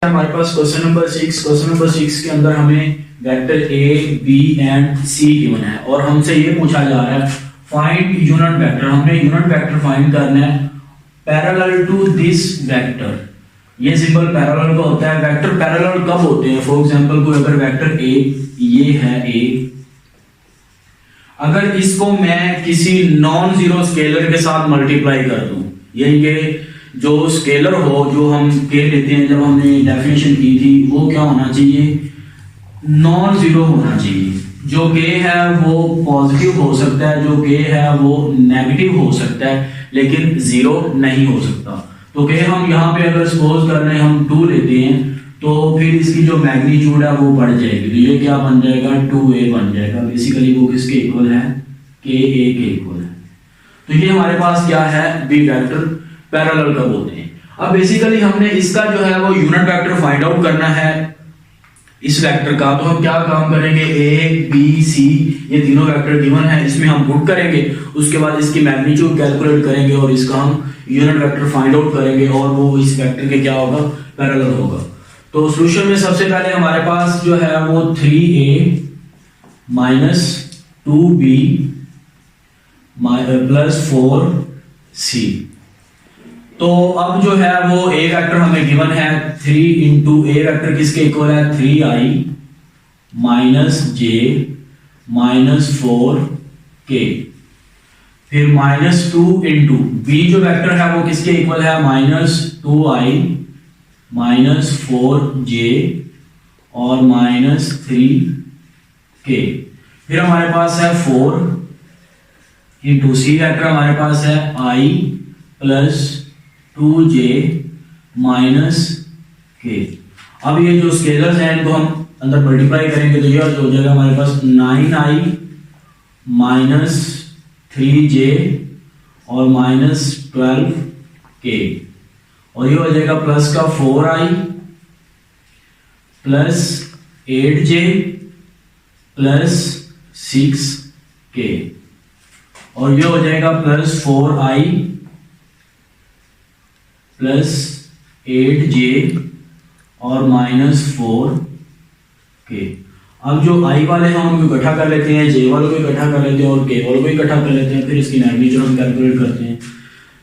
हमारे पास question number 6 के अंदर हमें vector A B and C given है और हमसे ये पूछा जा रहा है फाइंड यूनिट वेक्टर। हमने यूनिट वेक्टर फाइंड करना है पैरेलल टू दिस वेक्टर। ये सिंबल पैरेलल का होता है। वेक्टर पैरेलल कब होते हैं? फॉर एग्जांपल कोई अगर वेक्टर ए, ये है ए, अगर इसको मैं किसी नॉन जीरो स्केलर के साथ मल्टीप्लाई कर दूं, ये जो स्केलर हो, जो हम के लेते हैं, जब हमने डेफिनेशन की थी, वो क्या होना चाहिए? नॉन जीरो होना चाहिए। जो के है वो पॉजिटिव हो सकता है, जो के है वो नेगेटिव हो सकता है, लेकिन जीरो नहीं हो सकता। तो के हम यहाँ पे अगर सपोज कर रहे हैं हम 2 लेते हैं, तो फिर इसकी जो मैग्नीट्यूड है वो बढ़ जाएगी। तो ये क्या बन जाएगा? 2a बन जाएगा। बेसिकली वो किसके इक्वल है? के ए के इक्वल है। तो ये हमारे पास क्या है? बी वेक्टर पैरेलल कब होते हैं। अब बेसिकली हमने इसका जो है वो यूनिट वेक्टर फाइंड आउट करना है इस वेक्टर का। तो हम क्या काम करेंगे? ए बी सी ये तीनों वेक्टर गिवन है, इसमें हम पुट करेंगे, उसके बाद इसकी मैग्नीट्यूड कैलकुलेट करेंगे और इसका हम यूनिट वेक्टर फाइंड आउट करेंगे और वो इस वेक्टर के क्या होगा? पैरेलल होगा। तो सॉल्यूशन में सबसे पहले हमारे पास जो है वो 3a minus 2b plus 4c। तो अब जो है वो a वेक्टर हमें गिवन है 3 इंटू a वेक्टर किसके इक्वल है? 3i minus j minus 4k। फिर माइनस 2 इंटू b जो वेक्टर है वो किसके इक्वल है? माइनस 2i माइनस 4j और माइनस 3k। फिर हमारे पास है 4 इंटू सी वेक्टर हमारे पास है i plus 2j minus k। अब ये जो स्केलर्स हैं इनको हम अंदर मल्टीप्लाई करेंगे तो ये हो जाएगा हमारे पास 9i माइनस 3j और माइनस 12k। और ये हो जाएगा प्लस का 4i plus 8j plus 6k। और ये हो जाएगा प्लस 4i प्लस 8j और माइनस 4k। अब जो i वाले हैं उनको इकट्ठा कर लेते हैं, j वालों को इकट्ठा कर लेते हैं और k वालों को इकट्ठा कर लेते हैं, फिर इसकी मैग्नीट्यूड हम कैलकुलेट करते हैं।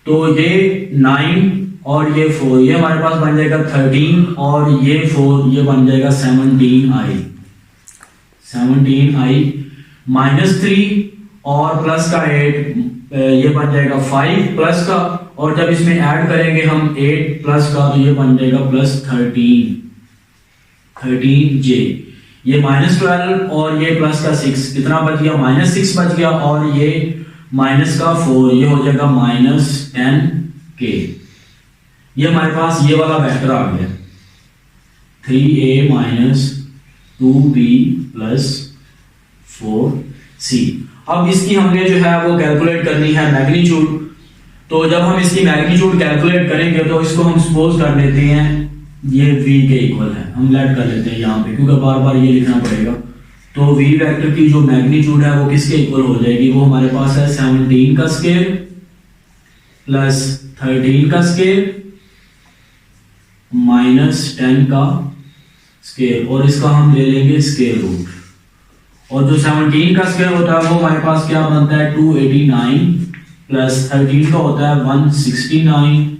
तो ये 9 और ये 4 ये हमारे पास बन जाएगा 13 और ये 4 ये बन जाएगा 17i माइनस 3 और प्लस का 8 ये बन जाएगा 5 प्लस का, और जब इसमें ऐड करेंगे हम 8 प्लस का तो ये बन जाएगा प्लस 13j। ये माइनस 12 और ये प्लस का 6 कितना बच गया? माइनस 6 बच गया, और ये माइनस का 4 ये हो जाएगा माइनस 10k। ये हमारे पास ये वाला वेक्टर आ गया 3a minus 2b plus 4c। अब इसकी हमने जो है वो कैलकुलेट करनी है मैग्नीट्यूड। तो जब हम इसकी मैग्नीट्यूड कैलकुलेट करेंगे तो इसको हम सपोज कर लेते हैं ये v के इक्वल है, हम लेट कर लेते हैं यहाँ पे क्योंकि बार बार ये लिखना पड़ेगा। तो v वेक्टर की जो मैग्नीट्यूड है वो किसके इक्वल हो जाएगी? वो हमारे पास है 17 का स्केयर प्लस 13 का स्केयर माइनस 10 का स्केयर, और इसका हम ले लेंगे स्केयर रूट। और जो 17 का स्केयर होता है वो हमारे पास क्या बनता है? 289 प्लस 13 का होता है 169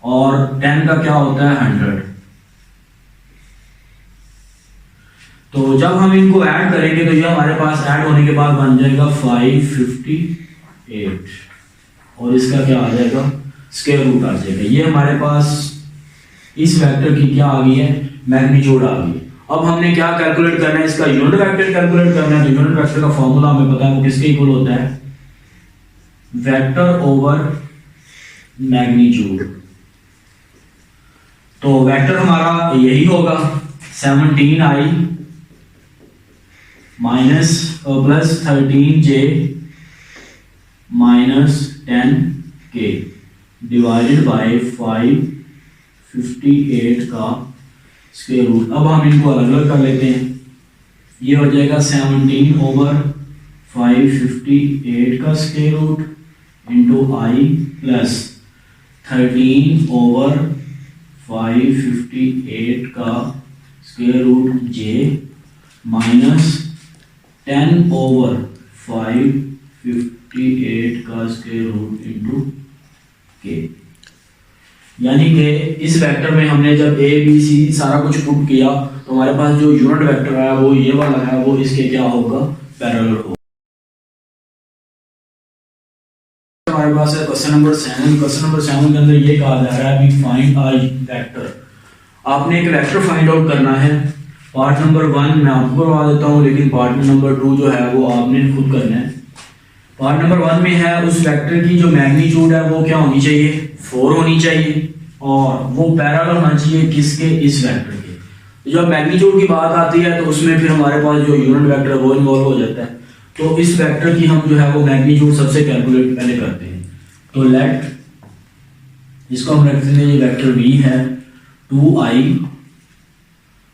और 10 का क्या होता है? 100। तो जब हम इनको ऐड करेंगे तो ये हमारे पास ऐड होने के बाद बन जाएगा 558 और इसका क्या आ जाएगा? स्क्वायर रूट आ जाएगा। ये हमारे पास इस वेक्टर की क्या आ गई है? मैग्नीट्यूड आ गई। अब हमने क्या कैलकुलेट करना है? इसका यूनिट वेक्टर कैलकुलेट करना है। तो यूनिट वेक्टर का फॉर्मूला हमें पता है वो किसके इक्वल होता है? Vector over magnitude. तो वेक्टर हमारा यही होगा 17i minus plus 13j minus 10k divided by 558 का स्क्वायर रूट। अब हम इनको अलग अलग कर लेते हैं। ये हो जाएगा 17 ओवर 558 का square root into i plus 13 over 558 का square root J minus 10 over 558 का स्क्वायर रूट इंटू के। यानी कि इस वेक्टर में हमने जब ए बी सी सारा कुछ पुट किया तो हमारे पास जो यूनिट वेक्टर है वो ये वाला है, वो इसके क्या होगा, पैरेलल होगा। हमारे पास है क्वेश्चन नंबर 7। क्वेश्चन नंबर 7 के अंदर ये कहा जा रहा है कि फाइंड अ वेक्टर। आपने एक वेक्टर फाइंड आउट करना है। पार्ट नंबर 1 मैं आपको करवा देता हूँ, लेकिन पार्ट नंबर 2 जो है वो आपने खुद करना है। पार्ट नंबर 1 में है उस वेक्टर की जो मैग्नीट्यूड है वो क्या होनी चाहिए, 4 होनी चाहिए, और वो पैरेलल होना चाहिए किसके, इस वेक्टर के। जब मैग्नीट्यूड की बात आती है तो उसमें फिर हमारे पास जो यूनिट वेक्टर है वो इन्वॉल्व हो जाता है। तो इस वेक्टर की हम जो है वो मैग्नीट्यूड सबसे कैलकुलेट पहले करते हैं। तो लेट इसको हम रखते हैं, ये वेक्टर v है 2i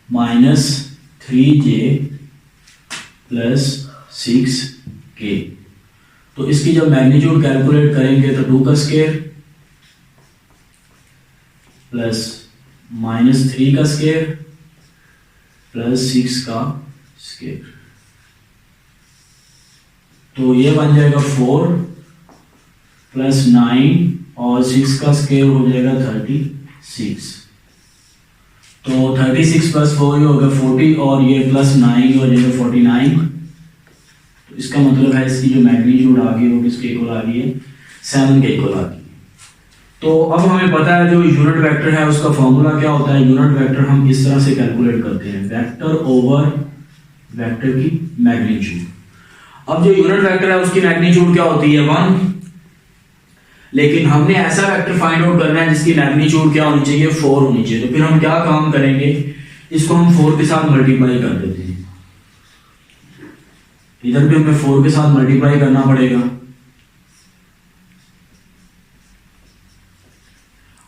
minus 3j plus 6k। तो इसकी जब मैग्नीट्यूड कैलकुलेट करेंगे तो 2 का स्क्वायर प्लस माइनस 3 का स्क्वायर प्लस 6 का स्क्वायर, तो ये बन जाएगा 4 प्लस 9 और 6 का स्क्वायर हो जाएगा 36। तो 36 प्लस 4 ये होगा 40 और ये प्लस 9 हो जाएगा 49। तो इसका मतलब है इसकी जो मैग्नीट्यूड आ गई वो किसके इक्वल आ गई है, 7 के इक्वल आ गई। तो अब हमें पता है जो यूनिट वेक्टर है उसका फॉर्मूला क्या होता है। यूनिट वेक्टर हम इस तरह से कैलकुलेट करते हैं, वेक्टर ओवर वेक्टर की मैग्नीट्यूड। अब जो यूनिट वेक्टर है उसकी मैग्नीट्यूड क्या होती है, 1, लेकिन हमने ऐसा वेक्टर फाइंड आउट करना है जिसकी मैग्नीट्यूड क्या होनी चाहिए, 4 होनी चाहिए। तो फिर हम क्या काम करेंगे, इसको हम 4 के साथ मल्टीप्लाई कर देते हैं। इधर भी हमें 4 के साथ मल्टीप्लाई करना पड़ेगा।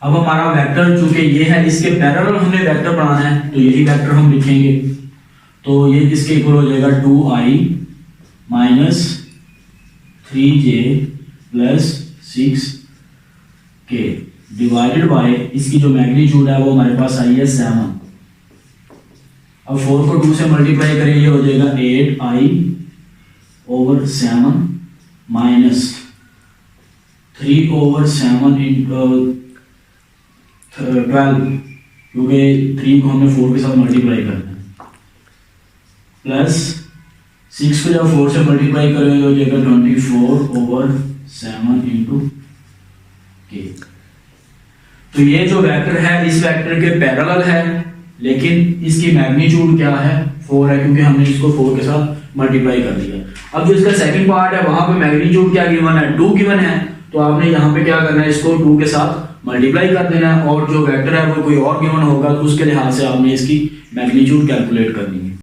अब हमारा वेक्टर चूंकि ये है, इसके पैरेलल हमने वेक्टर बनाना है तो यही वेक्टर हम लिखेंगे। तो ये किसके इक्वल हो जाएगा, 2i minus 3j plus 6k divided by इसकी जो मैग्नीट्यूड है वो हमारे पास आई है 7। अब 4 को 2 से मल्टीप्लाई करें, ये हो जाएगा 8i over 7 minus 3 over 7 into 12, क्योंकि 3 को हमने 4 के साथ मल्टीप्लाई करना है, प्लस 6 को जब 4 से मल्टीप्लाई करेंगे हो जाएगा 24 ओवर 7 इंटू के। तो ये जो वेक्टर है इस वेक्टर के पैरेलल है, लेकिन इसकी मैग्नीट्यूड क्या है, 4 है, क्योंकि हमने इसको 4 के साथ मल्टीप्लाई कर दिया। अब जो इसका सेकंड पार्ट है वहां पे मैग्नीट्यूड क्या गिवन है, 2 गिवन है। तो आपने यहाँ पे क्या करना है, इसको 2 के साथ मल्टीप्लाई कर देना है, और जो वेक्टर है वो कोई और गिवन होगा तो उसके लिहाज से आपने इसकी मैग्नीट्यूड कैलकुलेट करनी है।